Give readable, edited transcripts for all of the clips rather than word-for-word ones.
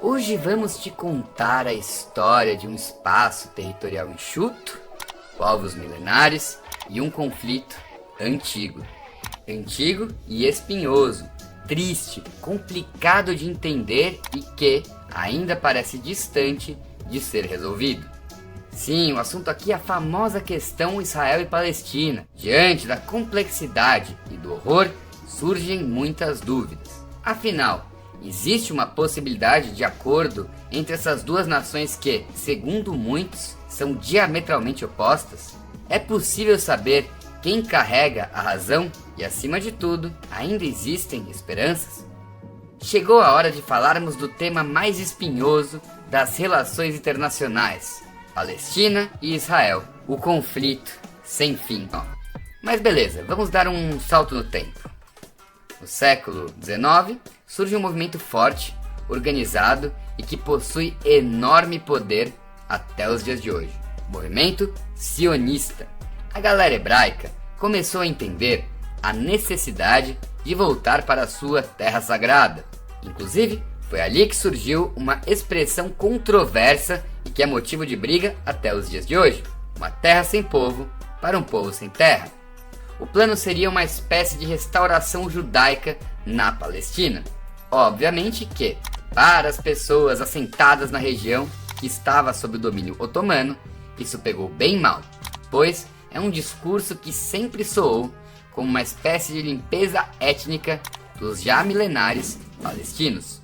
Hoje vamos te contar a história de um espaço territorial enxuto, povos milenares e um conflito antigo. Antigo e espinhoso, triste, complicado de entender e que ainda parece distante de ser resolvido. Sim, o assunto aqui é a famosa questão Israel e Palestina. Diante da complexidade e do horror, surgem muitas dúvidas. Afinal, existe uma possibilidade de acordo entre essas duas nações que, segundo muitos, são diametralmente opostas? É possível saber quem carrega a razão? E, acima de tudo, ainda existem esperanças? Chegou a hora de falarmos do tema mais espinhoso das relações internacionais: Palestina e Israel, o conflito sem fim. Mas beleza, vamos dar um salto no tempo. No século XIX, surge um movimento forte, organizado e que possui enorme poder até os dias de hoje. O movimento sionista. A galera hebraica começou a entender a necessidade de voltar para a sua terra sagrada. Inclusive, foi ali que surgiu uma expressão controversa e que é motivo de briga até os dias de hoje: uma terra sem povo para um povo sem terra. O plano seria uma espécie de restauração judaica na Palestina. Obviamente que, para as pessoas assentadas na região que estava sob o domínio otomano, isso pegou bem mal, pois é um discurso que sempre soou como uma espécie de limpeza étnica dos já milenares palestinos.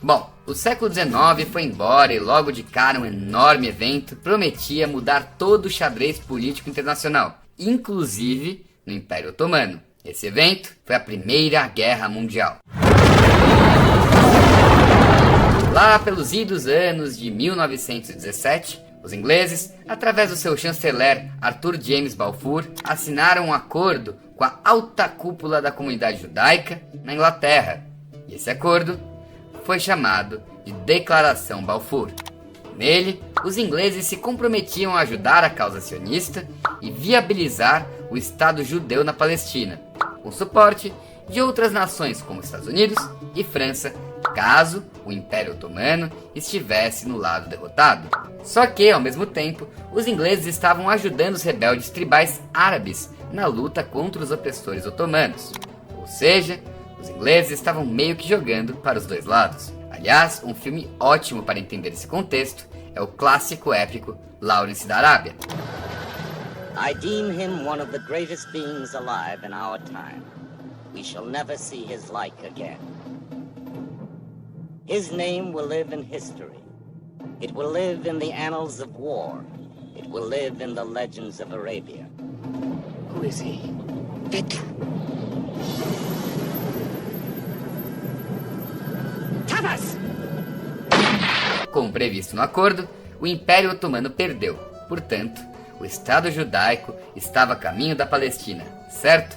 Bom, o século XIX foi embora e logo de cara um enorme evento prometia mudar todo o xadrez político internacional, inclusive no Império Otomano. Esse evento foi a Primeira Guerra Mundial. Lá pelos idos anos de 1917, os ingleses, através do seu chanceler Arthur James Balfour, assinaram um acordo com a alta cúpula da comunidade judaica na Inglaterra. E esse acordo foi chamado de Declaração Balfour. Nele, os ingleses se comprometiam a ajudar a causa sionista e viabilizar o Estado judeu na Palestina, com suporte de outras nações como Estados Unidos e França, caso o Império Otomano estivesse no lado derrotado. Só que, ao mesmo tempo, os ingleses estavam ajudando os rebeldes tribais árabes na luta contra os opressores otomanos. Ou seja, os ingleses estavam meio que jogando para os dois lados. Aliás, um filme ótimo para entender esse contexto é o clássico épico Lawrence da Arábia. I deem him one of the greatest beings alive in our time. We shall never see his like again. His name will live in history. It will live in the annals of war. It will live in the legends of Arabia. Who is he? Petru. Tavas! Como previsto no acordo, o Império Otomano perdeu. Portanto, o Estado judaico estava a caminho da Palestina, certo?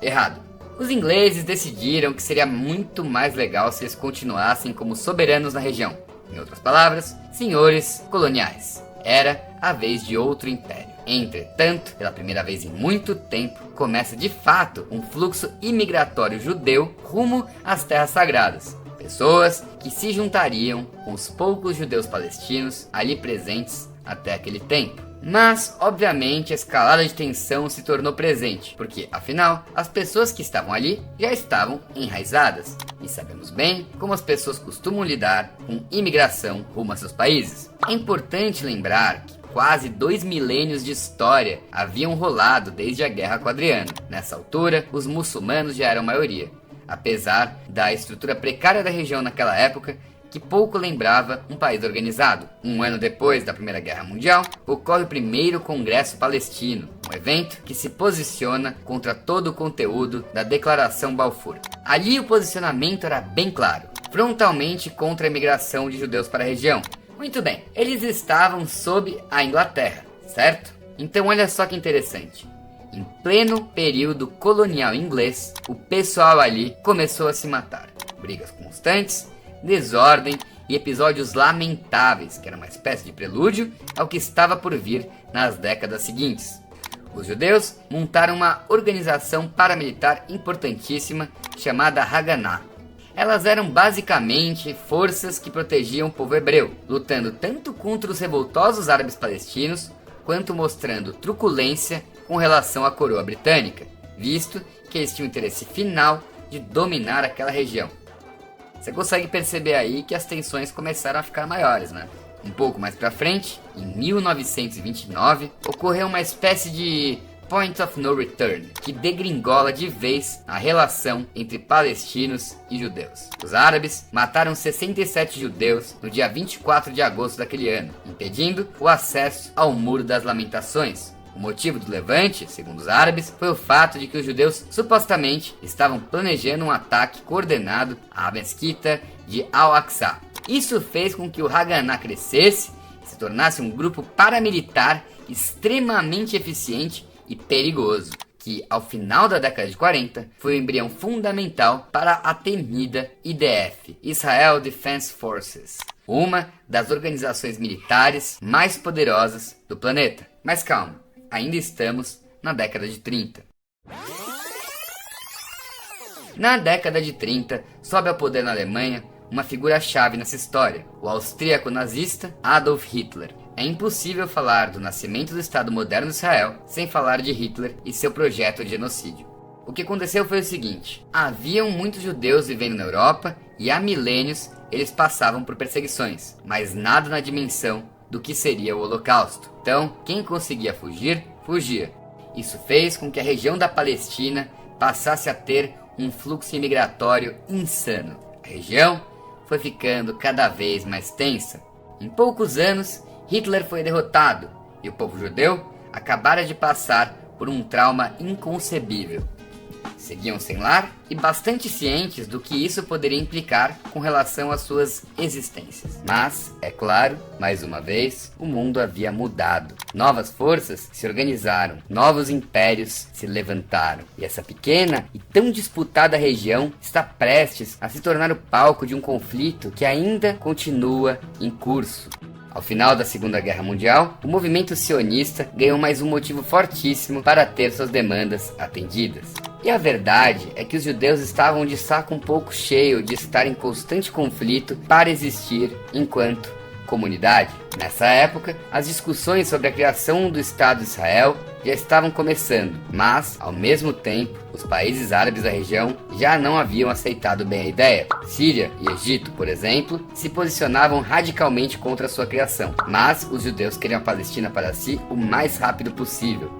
Errado. Os ingleses decidiram que seria muito mais legal se eles continuassem como soberanos na região. Em outras palavras, senhores coloniais. Era a vez de outro império. Entretanto, pela primeira vez em muito tempo, começa de fato um fluxo imigratório judeu rumo às terras sagradas. Pessoas que se juntariam com os poucos judeus palestinos ali presentes até aquele tempo. Mas, obviamente, a escalada de tensão se tornou presente, porque, afinal, as pessoas que estavam ali já estavam enraizadas. E sabemos bem como as pessoas costumam lidar com imigração rumo a seus países. É importante lembrar que quase 2 milênios de história haviam rolado desde a Guerra com Adriano. Nessa altura, os muçulmanos já eram maioria, apesar da estrutura precária da região naquela época, que pouco lembrava um país organizado. Um ano depois da Primeira Guerra Mundial, ocorre o primeiro Congresso Palestino, um evento que se posiciona contra todo o conteúdo da Declaração Balfour. Ali o posicionamento era bem claro, frontalmente contra a imigração de judeus para a região. Muito bem, eles estavam sob a Inglaterra, certo? Então olha só que interessante. Em pleno período colonial inglês, o pessoal ali começou a se matar. Brigas constantes, desordem e episódios lamentáveis, que era uma espécie de prelúdio ao que estava por vir nas décadas seguintes. Os judeus montaram uma organização paramilitar importantíssima chamada Haganah. Elas eram basicamente forças que protegiam o povo hebreu, lutando tanto contra os revoltosos árabes palestinos, quanto mostrando truculência com relação à coroa britânica, visto que eles tinham o interesse final de dominar aquela região. Você consegue perceber aí que as tensões começaram a ficar maiores, né? Um pouco mais pra frente, em 1929, ocorreu uma espécie de point of no return, que degringola de vez a relação entre palestinos e judeus. Os árabes mataram 67 judeus no dia 24 de agosto daquele ano, impedindo o acesso ao Muro das Lamentações. O motivo do levante, segundo os árabes, foi o fato de que os judeus supostamente estavam planejando um ataque coordenado à mesquita de Al-Aqsa. Isso fez com que o Haganah crescesse e se tornasse um grupo paramilitar extremamente eficiente e perigoso, que ao final da década de 40 foi o embrião fundamental para a temida IDF, Israel Defense Forces, uma das organizações militares mais poderosas do planeta. Mas calma, ainda estamos na década de 30. Na década de 30, sobe ao poder na Alemanha uma figura-chave nessa história, o austríaco nazista Adolf Hitler. É impossível falar do nascimento do Estado moderno de Israel sem falar de Hitler e seu projeto de genocídio. O que aconteceu foi o seguinte: haviam muitos judeus vivendo na Europa e há milênios eles passavam por perseguições, mas nada na dimensão do que seria o Holocausto. Então, quem conseguia fugir, fugia. Isso fez com que a região da Palestina passasse a ter um fluxo imigratório insano. A região foi ficando cada vez mais tensa. Em poucos anos, Hitler foi derrotado e o povo judeu acabara de passar por um trauma inconcebível. Seguiam sem lar e bastante cientes do que isso poderia implicar com relação às suas existências. Mas, é claro, mais uma vez, o mundo havia mudado. Novas forças se organizaram, novos impérios se levantaram. E essa pequena e tão disputada região está prestes a se tornar o palco de um conflito que ainda continua em curso. Ao final da Segunda Guerra Mundial, o movimento sionista ganhou mais um motivo fortíssimo para ter suas demandas atendidas. E a verdade é que os judeus estavam de saco um pouco cheio de estar em constante conflito para existir enquanto comunidade. Nessa época, as discussões sobre a criação do Estado de Israel já estavam começando, mas, ao mesmo tempo, os países árabes da região já não haviam aceitado bem a ideia. Síria e Egito, por exemplo, se posicionavam radicalmente contra a sua criação, mas os judeus queriam a Palestina para si o mais rápido possível.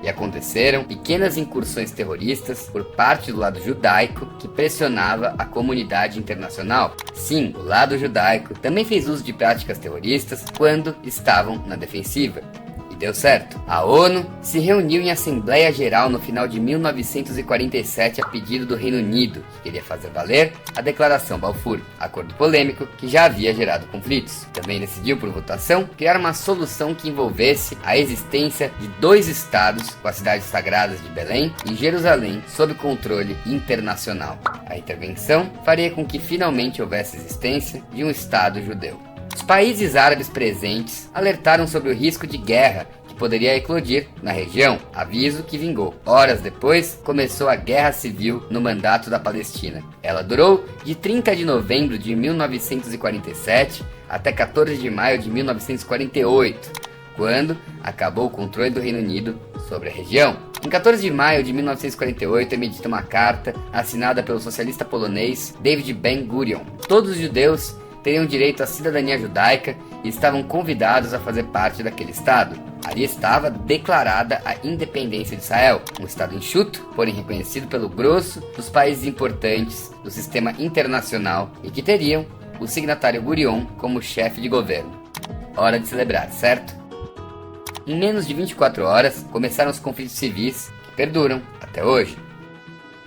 E aconteceram pequenas incursões terroristas por parte do lado judaico que pressionava a comunidade internacional. Sim, o lado judaico também fez uso de práticas terroristas quando estavam na defensiva. E deu certo. A ONU se reuniu em Assembleia Geral no final de 1947 a pedido do Reino Unido, que queria fazer valer a Declaração Balfour, acordo polêmico que já havia gerado conflitos. Também decidiu por votação criar uma solução que envolvesse a existência de 2 estados com as cidades sagradas de Belém e Jerusalém sob controle internacional. A intervenção faria com que finalmente houvesse existência de um Estado judeu. Os países árabes presentes alertaram sobre o risco de guerra que poderia eclodir na região, aviso que vingou. Horas depois, começou a Guerra Civil no mandato da Palestina. Ela durou de 30 de novembro de 1947 até 14 de maio de 1948, quando acabou o controle do Reino Unido sobre a região. Em 14 de maio de 1948 é emitida uma carta assinada pelo socialista polonês David Ben-Gurion. Todos os judeus teriam direito à cidadania judaica e estavam convidados a fazer parte daquele Estado. Ali estava declarada a independência de Israel, um Estado enxuto, porém reconhecido pelo grosso dos países importantes do sistema internacional e que teriam o signatário Gurion como chefe de governo. Hora de celebrar, certo? Em menos de 24 horas, começaram os conflitos civis que perduram até hoje.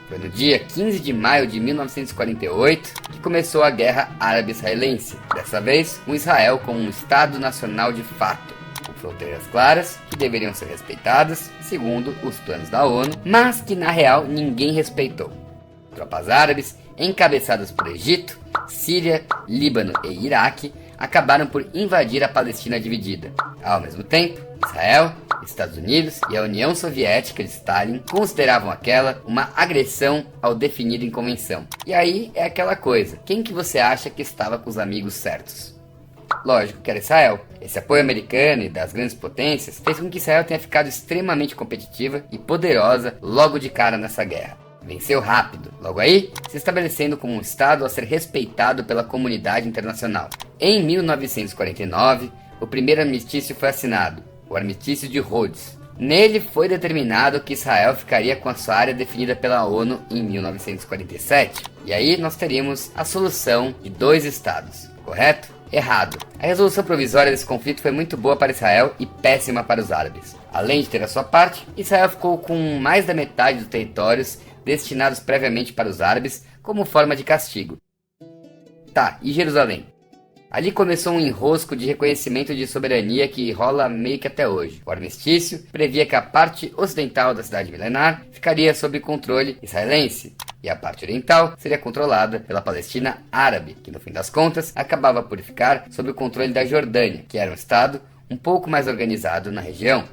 Foi no dia 15 de maio de 1948 que começou a Guerra Árabe-Israelense, dessa vez com Israel como um Estado nacional de fato, com fronteiras claras que deveriam ser respeitadas segundo os planos da ONU, mas que na real ninguém respeitou. Tropas árabes, encabeçadas por Egito, Síria, Líbano e Iraque, acabaram por invadir a Palestina dividida. Ao mesmo tempo, Israel Estados Unidos e a União Soviética de Stalin consideravam aquela uma agressão ao definido em convenção. E aí é aquela coisa, quem que você acha que estava com os amigos certos? Lógico que era Israel. Esse apoio americano e das grandes potências fez com que Israel tenha ficado extremamente competitiva e poderosa logo de cara nessa guerra. Venceu rápido, logo aí se estabelecendo como um estado a ser respeitado pela comunidade internacional. Em 1949, o primeiro armistício foi assinado, o Armistício de Rhodes. Nele foi determinado que Israel ficaria com a sua área definida pela ONU em 1947. E aí nós teríamos a solução de 2 estados, correto? Errado. A resolução provisória desse conflito foi muito boa para Israel e péssima para os árabes. Além de ter a sua parte, Israel ficou com mais da metade dos territórios destinados previamente para os árabes como forma de castigo. Tá, e Jerusalém? Ali começou um enrosco de reconhecimento de soberania que rola meio que até hoje. O armistício previa que a parte ocidental da cidade milenar ficaria sob controle israelense, e a parte oriental seria controlada pela Palestina árabe, que no fim das contas acabava por ficar sob o controle da Jordânia, que era um estado um pouco mais organizado na região.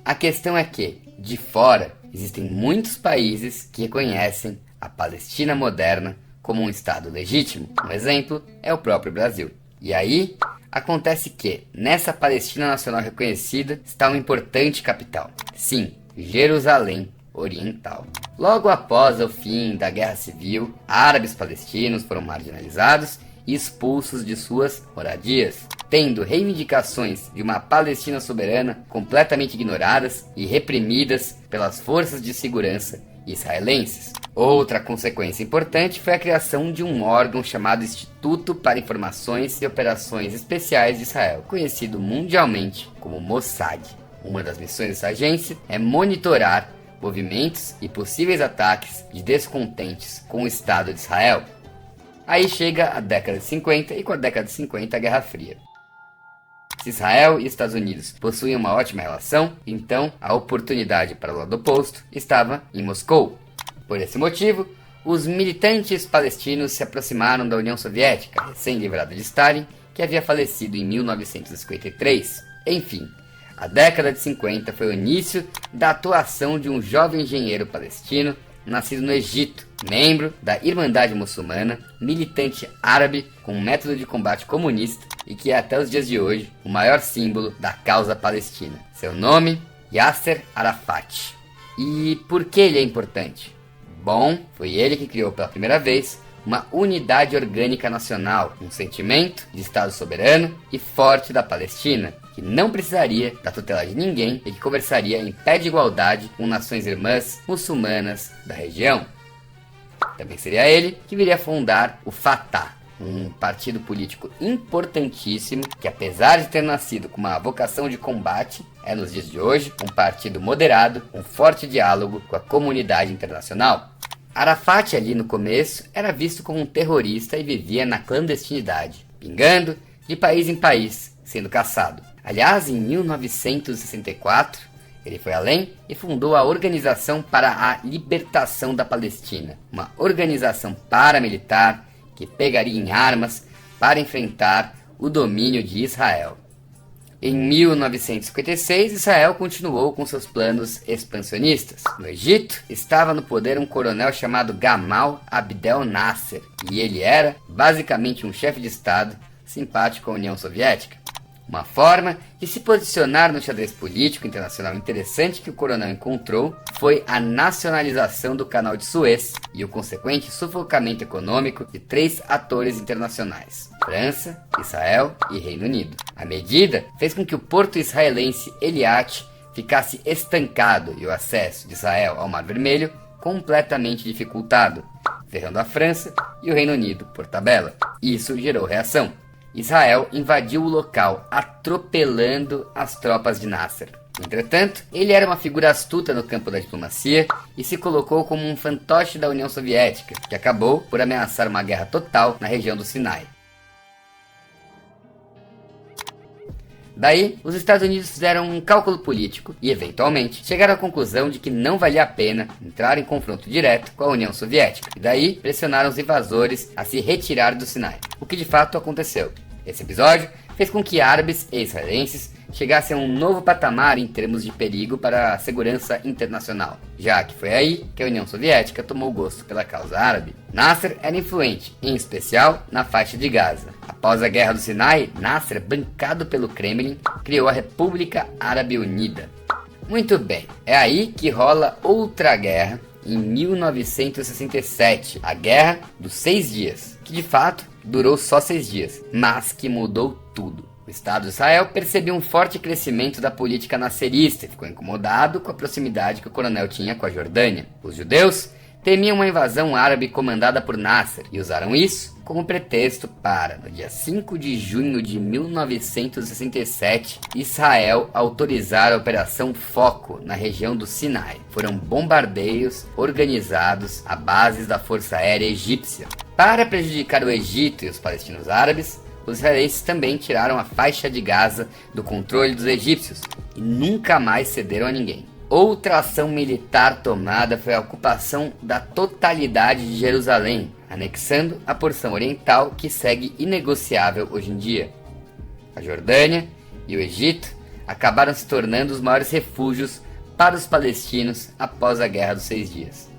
A questão é que, de fora, existem muitos países que reconhecem a Palestina moderna como um estado legítimo. Um exemplo é o próprio Brasil. E aí, acontece que, nessa Palestina nacional reconhecida, está uma importante capital. Sim, Jerusalém Oriental. Logo após o fim da Guerra Civil, árabes palestinos foram marginalizados e expulsos de suas moradias, tendo reivindicações de uma Palestina soberana completamente ignoradas e reprimidas pelas forças de segurança israelenses. Outra consequência importante foi a criação de um órgão chamado Instituto para Informações e Operações Especiais de Israel, conhecido mundialmente como Mossad. Uma das missões dessa agência é monitorar movimentos e possíveis ataques de descontentes com o Estado de Israel. Aí chega a década de 50 e com a década de 50 a Guerra Fria. Se Israel e Estados Unidos possuem uma ótima relação, então a oportunidade para o lado oposto estava em Moscou. Por esse motivo, os militantes palestinos se aproximaram da União Soviética, recém-livrada de Stalin, que havia falecido em 1953. Enfim, a década de 50 foi o início da atuação de um jovem engenheiro palestino nascido no Egito, membro da Irmandade Muçulmana, militante árabe com um método de combate comunista e que é até os dias de hoje o maior símbolo da causa palestina. Seu nome, Yasser Arafat. E por que ele é importante? Bom, foi ele que criou pela primeira vez uma unidade orgânica nacional, um sentimento de Estado soberano e forte da Palestina, que não precisaria da tutela de ninguém e que conversaria em pé de igualdade com nações irmãs muçulmanas da região. Também seria ele que viria a fundar o Fatah, um partido político importantíssimo que, apesar de ter nascido com uma vocação de combate, é nos dias de hoje um partido moderado, com forte diálogo com a comunidade internacional. Arafat ali no começo era visto como um terrorista e vivia na clandestinidade, pingando de país em país, sendo caçado. Aliás, em 1964, ele foi além e fundou a Organização para a Libertação da Palestina, uma organização paramilitar que pegaria em armas para enfrentar o domínio de Israel. Em 1956, Israel continuou com seus planos expansionistas. No Egito, estava no poder um coronel chamado Gamal Abdel Nasser, e ele era, basicamente, um chefe de Estado simpático à União Soviética. Uma forma de se posicionar no xadrez político internacional interessante que o coronel encontrou foi a nacionalização do Canal de Suez e o consequente sufocamento econômico de 3 atores internacionais: França, Israel e Reino Unido. A medida fez com que o porto israelense Eilat ficasse estancado e o acesso de Israel ao Mar Vermelho completamente dificultado, ferrando a França e o Reino Unido por tabela. Isso gerou reação. Israel invadiu o local, atropelando as tropas de Nasser. Entretanto, ele era uma figura astuta no campo da diplomacia e se colocou como um fantoche da União Soviética, que acabou por ameaçar uma guerra total na região do Sinai. Daí, os Estados Unidos fizeram um cálculo político e, eventualmente, chegaram à conclusão de que não valia a pena entrar em confronto direto com a União Soviética. E daí, pressionaram os invasores a se retirar do Sinai, o que de fato aconteceu. Esse episódio fez com que árabes e israelenses chegassem a um novo patamar em termos de perigo para a segurança internacional, já que foi aí que a União Soviética tomou gosto pela causa árabe. Nasser era influente, em especial na faixa de Gaza. Após a Guerra do Sinai, Nasser, bancado pelo Kremlin, criou a República Árabe Unida. Muito bem, é aí que rola outra guerra em 1967, a Guerra dos 6 Dias, que de fato durou só 6 dias, mas que mudou tudo. O Estado de Israel percebeu um forte crescimento da política nasserista e ficou incomodado com a proximidade que o coronel tinha com a Jordânia. Os judeus temiam uma invasão árabe comandada por Nasser e usaram isso como pretexto para, no dia 5 de junho de 1967, Israel autorizar a Operação Foco na região do Sinai. Foram bombardeios organizados a bases da Força Aérea Egípcia. Para prejudicar o Egito e os palestinos árabes, os israelenses também tiraram a faixa de Gaza do controle dos egípcios e nunca mais cederam a ninguém. Outra ação militar tomada foi a ocupação da totalidade de Jerusalém, anexando a porção oriental que segue inegociável hoje em dia. A Jordânia e o Egito acabaram se tornando os maiores refúgios para os palestinos após a Guerra dos 6 Dias.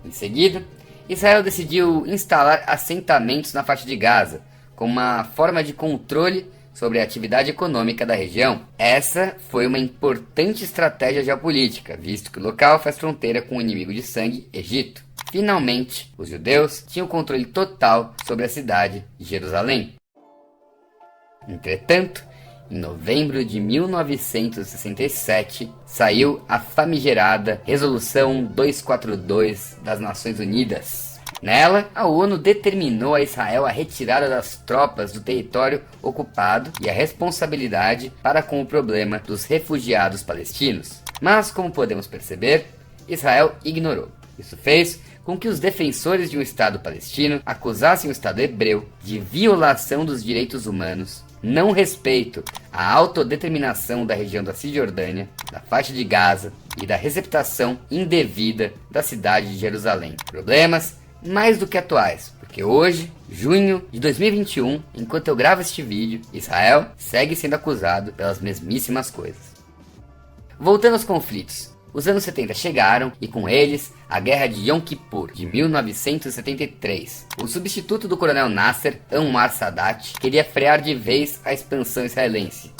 Em seguida, Israel decidiu instalar assentamentos na faixa de Gaza, como uma forma de controle sobre a atividade econômica da região. Essa foi uma importante estratégia geopolítica, visto que o local faz fronteira com o inimigo de sangue, Egito. Finalmente, os judeus tinham controle total sobre a cidade de Jerusalém. Entretanto, em novembro de 1967, saiu a famigerada Resolução 242 das Nações Unidas. Nela, a ONU determinou a Israel a retirada das tropas do território ocupado e a responsabilidade para com o problema dos refugiados palestinos. Mas, como podemos perceber, Israel ignorou. Isso fez com que os defensores de um Estado palestino acusassem o Estado hebreu de violação dos direitos humanos, não respeito à autodeterminação da região da Cisjordânia, da faixa de Gaza e da receptação indevida da cidade de Jerusalém. Problemas mais do que atuais, porque hoje, junho de 2021, enquanto eu gravo este vídeo, Israel segue sendo acusado pelas mesmíssimas coisas. Voltando aos conflitos, os anos 70 chegaram e com eles a Guerra de Yom Kippur, de 1973. O substituto do coronel Nasser, Anwar Sadat, queria frear de vez a expansão israelense.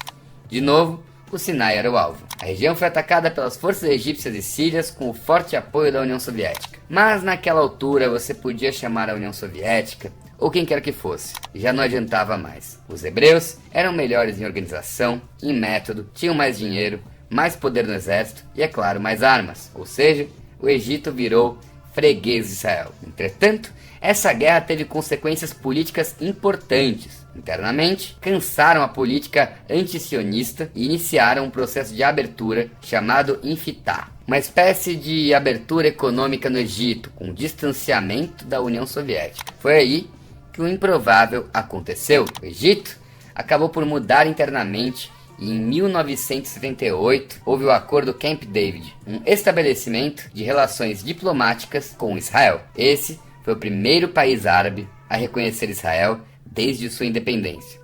De novo, o Sinai era o alvo. A região foi atacada pelas forças egípcias e sírias com o forte apoio da União Soviética. Mas naquela altura você podia chamar a União Soviética ou quem quer que fosse, já não adiantava mais. Os hebreus eram melhores em organização, em método, tinham mais dinheiro, mais poder no exército e, é claro, mais armas. Ou seja, o Egito virou freguês de Israel. Entretanto, essa guerra teve consequências políticas importantes. Internamente, cansaram a política anti-sionista e iniciaram um processo de abertura chamado Infitah, uma espécie de abertura econômica no Egito, com distanciamento da União Soviética. Foi aí que o improvável aconteceu. O Egito acabou por mudar internamente e em 1978 houve o Acordo Camp David, um estabelecimento de relações diplomáticas com Israel. Esse foi o primeiro país árabe a reconhecer Israel desde sua independência.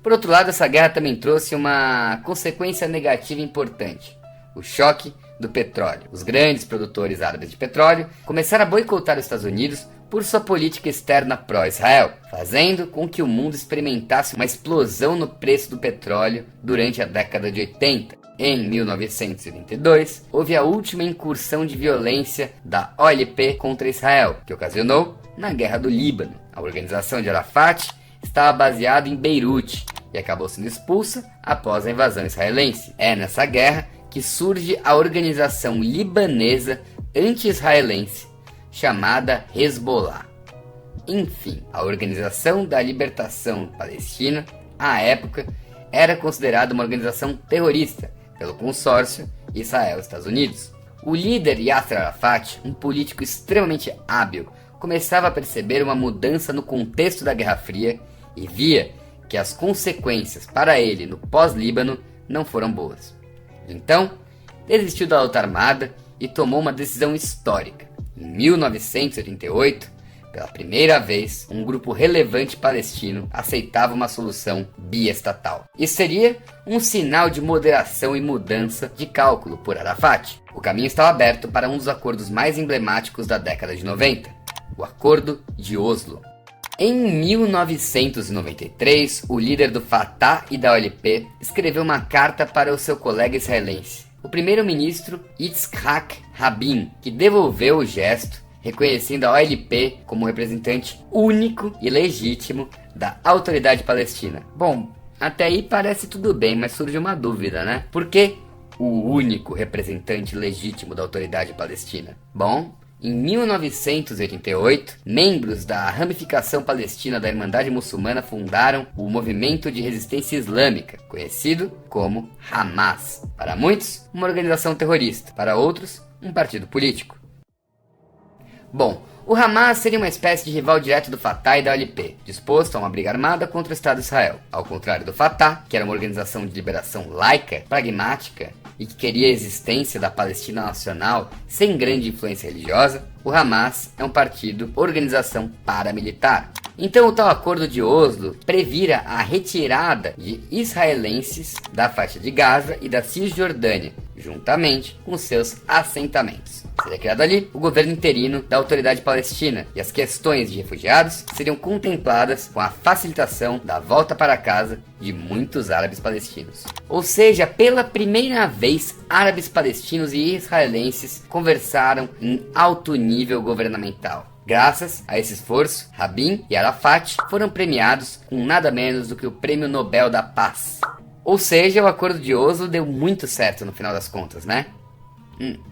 Por outro lado, essa guerra também trouxe uma consequência negativa importante: o choque do petróleo. Os grandes produtores árabes de petróleo começaram a boicotar os Estados Unidos por sua política externa pró-Israel, fazendo com que o mundo experimentasse uma explosão no preço do petróleo durante a década de 80. Em 1982, houve a última incursão de violência da OLP contra Israel, que ocasionou na Guerra do Líbano. A organização de Arafat estava baseada em Beirute e acabou sendo expulsa após a invasão israelense. É nessa guerra que surge a organização libanesa anti-israelense, chamada Hezbollah. Enfim, a Organização da Libertação Palestina, à época, era considerada uma organização terrorista pelo consórcio Israel-Estados Unidos. O líder Yasser Arafat, um político extremamente hábil, começava a perceber uma mudança no contexto da Guerra Fria e via que as consequências para ele no pós-Líbano não foram boas. Então, desistiu da luta armada e tomou uma decisão histórica. Em 1988, Pela primeira vez, um grupo relevante palestino aceitava uma solução biestatal. Isso seria um sinal de moderação e mudança de cálculo por Arafat. O caminho estava aberto para um dos acordos mais emblemáticos da década de 90, o Acordo de Oslo. Em 1993, o líder do Fatah e da OLP escreveu uma carta para o seu colega israelense, o primeiro-ministro Yitzhak Rabin, que devolveu o gesto, reconhecendo a OLP como representante único e legítimo da autoridade palestina. Bom, até aí parece tudo bem, mas surge uma dúvida, né? Por que o único representante legítimo da autoridade palestina? Bom, em 1988, membros da ramificação palestina da Irmandade Muçulmana fundaram o Movimento de Resistência Islâmica, conhecido como Hamas. Para muitos, uma organização terrorista, para outros, um partido político. Bom, o Hamas seria uma espécie de rival direto do Fatah e da OLP, disposto a uma briga armada contra o Estado de Israel. Ao contrário do Fatah, que era uma organização de liberação laica, pragmática e que queria a existência da Palestina nacional sem grande influência religiosa, o Hamas é um partido, organização paramilitar. Então o tal acordo de Oslo previra a retirada de israelenses da faixa de Gaza e da Cisjordânia, juntamente com seus assentamentos. Seria criado ali o governo interino da autoridade palestina e as questões de refugiados seriam contempladas com a facilitação da volta para casa de muitos árabes palestinos. Ou seja, pela primeira vez, árabes palestinos e israelenses conversaram em alto nível governamental. Graças a esse esforço, Rabin e Arafat foram premiados com nada menos do que o Prêmio Nobel da Paz. Ou seja, o Acordo de Oslo deu muito certo no final das contas, né?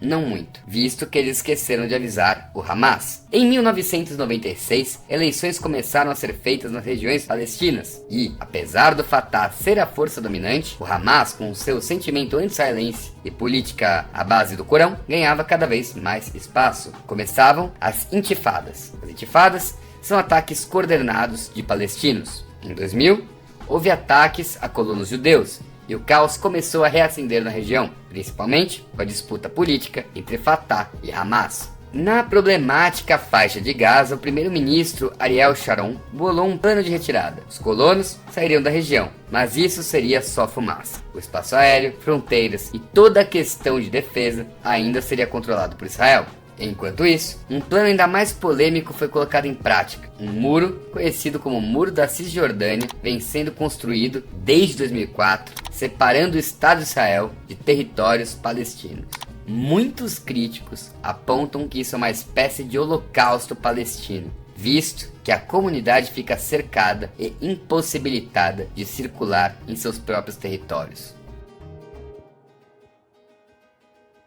Não muito, visto que eles esqueceram de avisar o Hamas. Em 1996, eleições começaram a ser feitas nas regiões palestinas e, apesar do Fatah ser a força dominante, o Hamas, com seu sentimento anti-israelense e política à base do Corão, ganhava cada vez mais espaço. Começavam as intifadas. As intifadas são ataques coordenados de palestinos. Em 2000, houve ataques a colonos judeus, e o caos começou a reacender na região, principalmente com a disputa política entre Fatah e Hamas. Na problemática faixa de Gaza, o primeiro-ministro Ariel Sharon bolou um plano de retirada. Os colonos sairiam da região, mas isso seria só fumaça. O espaço aéreo, fronteiras e toda a questão de defesa ainda seria controlado por Israel. Enquanto isso, um plano ainda mais polêmico foi colocado em prática. Um muro, conhecido como Muro da Cisjordânia, vem sendo construído desde 2004, separando o Estado de Israel de territórios palestinos. Muitos críticos apontam que isso é uma espécie de holocausto palestino, visto que a comunidade fica cercada e impossibilitada de circular em seus próprios territórios.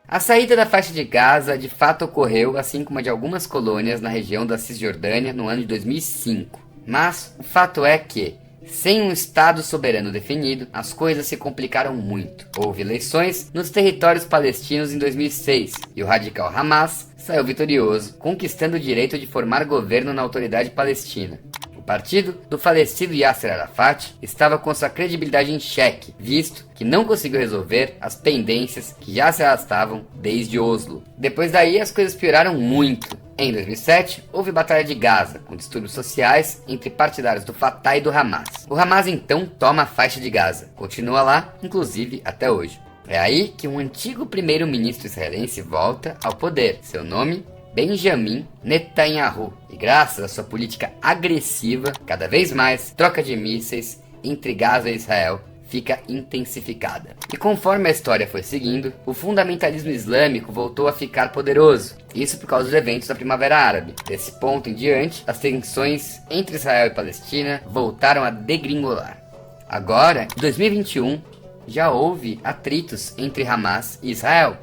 A saída da faixa de Gaza de fato ocorreu, assim como a de algumas colônias na região da Cisjordânia no ano de 2005. Mas o fato é que, sem um Estado soberano definido, as coisas se complicaram muito. Houve eleições nos territórios palestinos em 2006 e o radical Hamas saiu vitorioso, conquistando o direito de formar governo na autoridade palestina. O partido do falecido Yasser Arafat estava com sua credibilidade em xeque, visto que não conseguiu resolver as pendências que já se arrastavam desde Oslo. Depois daí as coisas pioraram muito. Em 2007, houve Batalha de Gaza, com distúrbios sociais entre partidários do Fatah e do Hamas. O Hamas então toma a faixa de Gaza, continua lá, inclusive até hoje. É aí que um antigo primeiro-ministro israelense volta ao poder. Seu nome, Benjamin Netanyahu. E graças à sua política agressiva, cada vez mais, troca de mísseis entre Gaza e Israel fica intensificada. E conforme a história foi seguindo, o fundamentalismo islâmico voltou a ficar poderoso. Isso por causa dos eventos da Primavera Árabe. Desse ponto em diante, as tensões entre Israel e Palestina voltaram a degringolar. Agora, em 2021, já houve atritos entre Hamas e Israel.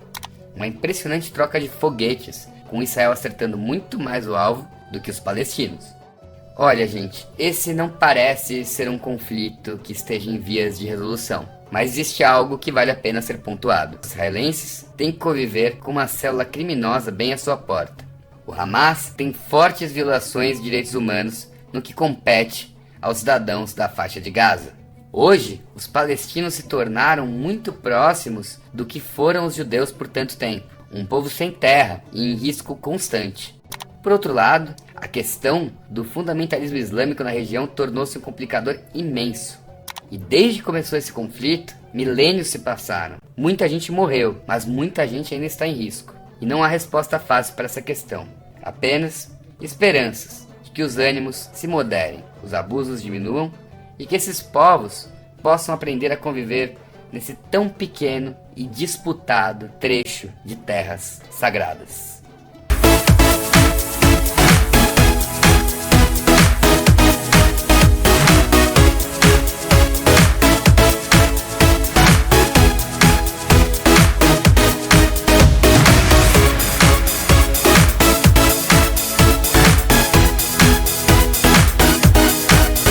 Uma impressionante troca de foguetes, com Israel acertando muito mais o alvo do que os palestinos. Olha, gente, esse não parece ser um conflito que esteja em vias de resolução, mas existe algo que vale a pena ser pontuado. Os israelenses têm que conviver com uma célula criminosa bem à sua porta. O Hamas tem fortes violações de direitos humanos no que compete aos cidadãos da faixa de Gaza. Hoje, os palestinos se tornaram muito próximos do que foram os judeus por tanto tempo, um povo sem terra e em risco constante. Por outro lado, a questão do fundamentalismo islâmico na região tornou-se um complicador imenso. E desde que começou esse conflito, milênios se passaram. Muita gente morreu, mas muita gente ainda está em risco. E não há resposta fácil para essa questão. Apenas esperanças de que os ânimos se moderem, os abusos diminuam e que esses povos possam aprender a conviver nesse tão pequeno e disputado trecho de terras sagradas.